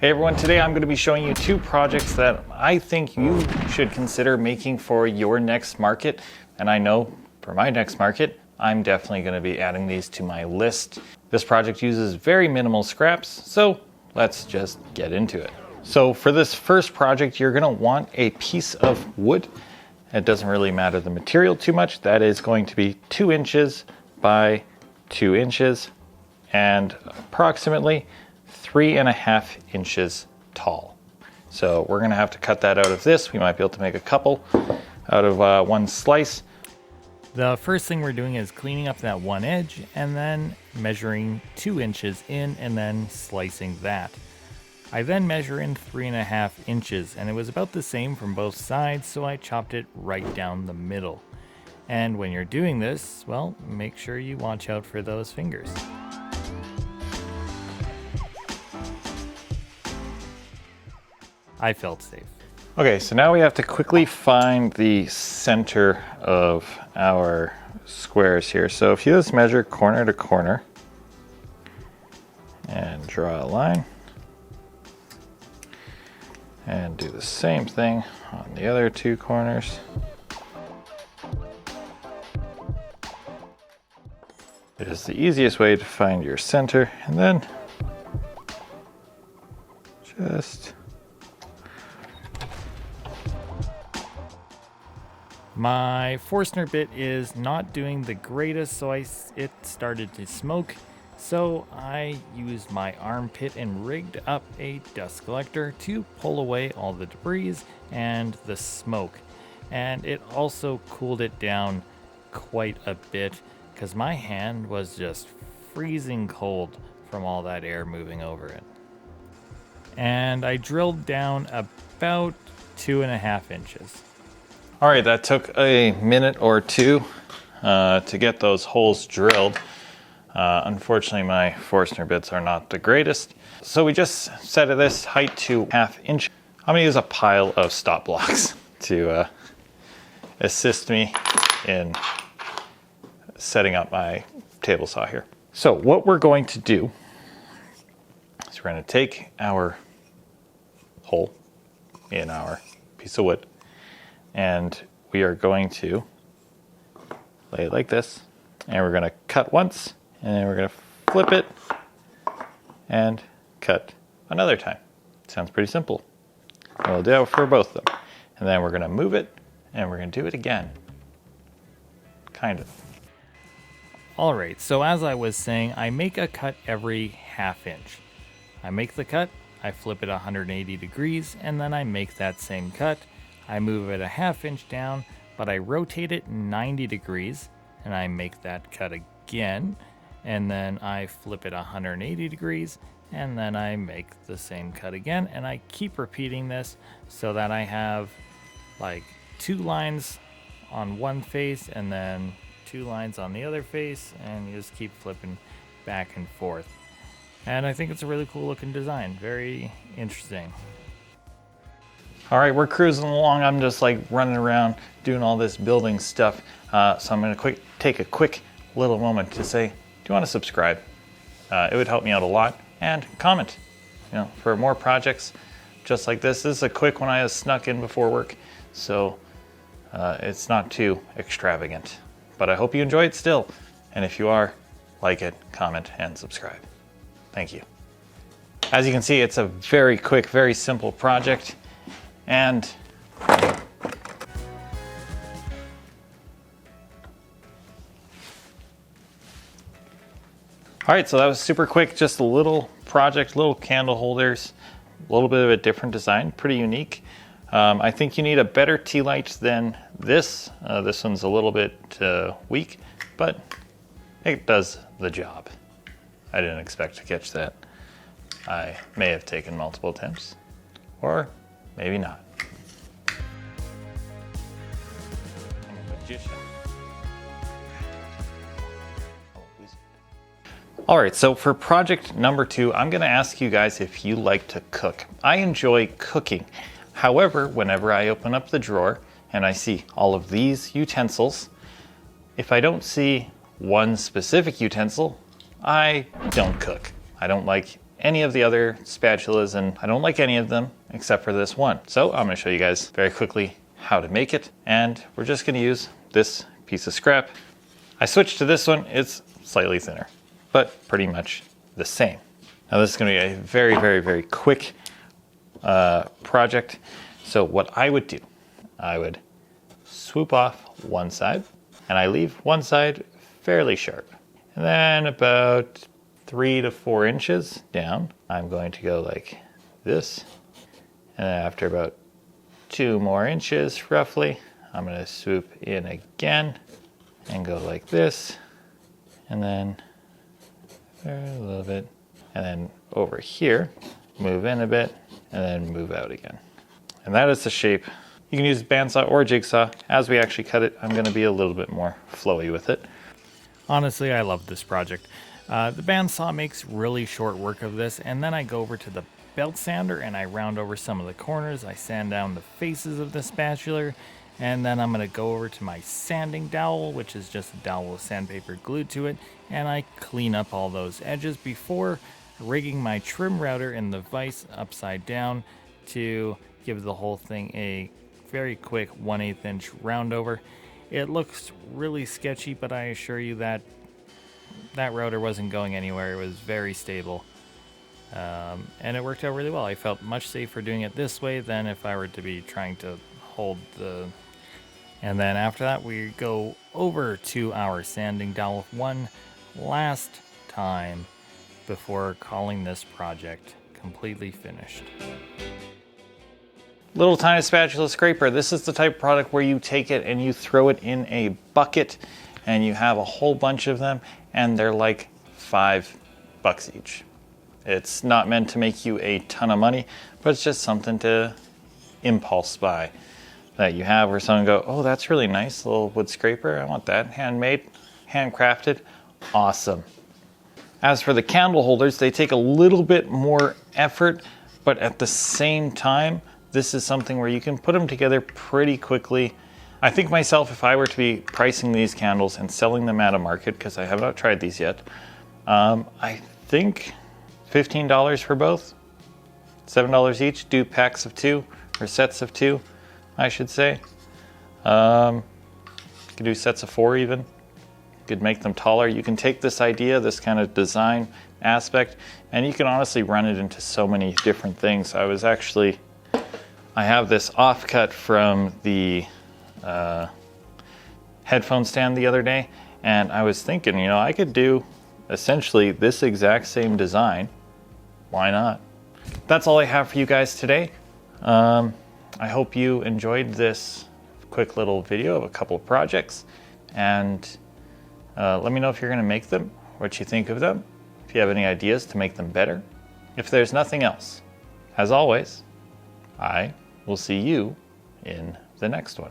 Hey everyone, today I'm going to be showing you two projects that I think you should consider making for your next market. And I know for my next market, I'm definitely going to be adding these to my list. This project uses very minimal scraps, so let's just get into it. So for this first project, you're going to want a piece of wood. It doesn't really matter the material too much. That is going to be 2 inches by 2 inches and approximately 3.5 inches tall. So we're gonna have to cut that out of this. We might be able to make a couple out of one slice. The first thing we're doing is cleaning up that one edge and then measuring 2 inches in and then slicing that. I then measure in 3.5 inches and it was about the same from both sides, so I chopped it right down the middle. And when you're doing this, well, make sure you watch out for those fingers. I felt safe. Okay, so now we have to quickly find the center of our squares here. So if you just measure corner to corner and draw a line and do the same thing on the other 2 corners. It is the easiest way to find your center, and then just my Forstner bit is not doing the greatest, so it started to smoke. So I used my armpit and rigged up a dust collector to pull away all the debris and the smoke. And it also cooled it down quite a bit because my hand was just freezing cold from all that air moving over it. And I drilled down about 2.5 inches. All right, that took a minute or two to get those holes drilled. Unfortunately, my Forstner bits are not the greatest. So we just set this height to 1/2 inch. I'm gonna use a pile of stop blocks to assist me in setting up my table saw here. So what we're going to do is we're gonna take our hole in our piece of wood, and we are going to lay it like this, and we're going to cut once, and then we're going to flip it and cut another time. Sounds pretty simple. And we'll do it for both of them. And then we're going to move it, and we're going to do it again. Kind of. All right, so as I was saying, I make a cut every 1/2 inch. I make the cut, I flip it 180 degrees, and then I make that same cut. I move it 1/2 inch down, but I rotate it 90 degrees and I make that cut again. And then I flip it 180 degrees and then I make the same cut again. And I keep repeating this so that I have like 2 lines on one face and then 2 lines on the other face, and you just keep flipping back and forth. And I think it's a really cool looking design. Very interesting. All right, we're cruising along. I'm just like running around doing all this building stuff. So I'm gonna take a quick little moment to say, do you wanna subscribe? It would help me out a lot, and comment, for more projects just like this. This is a quick one I just snuck in before work, so it's not too extravagant, but I hope you enjoy it still. And if you are, like it, comment, and subscribe. Thank you. As you can see, it's a very quick, very simple project. And all right, so that was super quick, just a little project, little candle holders, a little bit of a different design, pretty unique. I think you need a better tea light than this. This one's a little bit weak, but it does the job. I didn't expect to catch that. I may have taken multiple attempts, or maybe not. I'm a magician. All right, so for project number 2, I'm gonna ask you guys if you like to cook. I enjoy cooking. However, whenever I open up the drawer and I see all of these utensils, if I don't see one specific utensil, I don't cook. I don't like any of the other spatulas, and I don't like any of them except for this one. So I'm gonna show you guys very quickly how to make it, and we're just gonna use this piece of scrap. I switched to this one. It's slightly thinner, but pretty much the same. Now this is gonna be a very, very, very quick project. So what I would do, I would swoop off one side, and I leave one side fairly sharp. And then about 3 to 4 inches down, I'm going to go like this. And then after about 2 more inches roughly, I'm going to swoop in again and go like this. And then a little bit. And then over here, move in a bit and then move out again. And that is the shape. You can use bandsaw or jigsaw. As we actually cut it, I'm going to be a little bit more flowy with it. Honestly, I love this project. The bandsaw makes really short work of this, and then I go over to the belt sander and I round over some of the corners. I sand down the faces of the spatula, and then I'm going to go over to my sanding dowel, which is just a dowel with sandpaper glued to it, and I clean up all those edges before rigging my trim router in the vise upside down to give the whole thing a very quick 1/8 inch round over. It looks really sketchy, but I assure you that that router wasn't going anywhere. It was very stable, and it worked out really well. I felt much safer doing it this way than if I were to be trying to hold the... And then after that, we go over to our sanding dowel one last time before calling this project completely finished. Little tiny spatula scraper. This is the type of product where you take it and you throw it in a bucket and you have a whole bunch of them, and they're like $5 each. It's not meant to make you a ton of money, but it's just something to impulse buy that you have where someone go, oh, that's really nice, little wood scraper. I want that, handmade, handcrafted, awesome. As for the candle holders, they take a little bit more effort, but at the same time, this is something where you can put them together pretty quickly. I think myself, if I were to be pricing these candles and selling them at a market, because I have not tried these yet, I think $15 for both, $7 each, do packs of 2, or sets of 2, I should say. You could do sets of 4 even. You could make them taller. You can take this idea, this kind of design aspect, and you can honestly run it into so many different things. I have this offcut from the headphone stand the other day, and I was thinking, I could do essentially this exact same design. Why not? That's all I have for you guys today. I hope you enjoyed this quick little video of a couple of projects, and let me know if you're going to make them, what you think of them, if you have any ideas to make them better. If there's nothing else, as always, I will see you in the next one.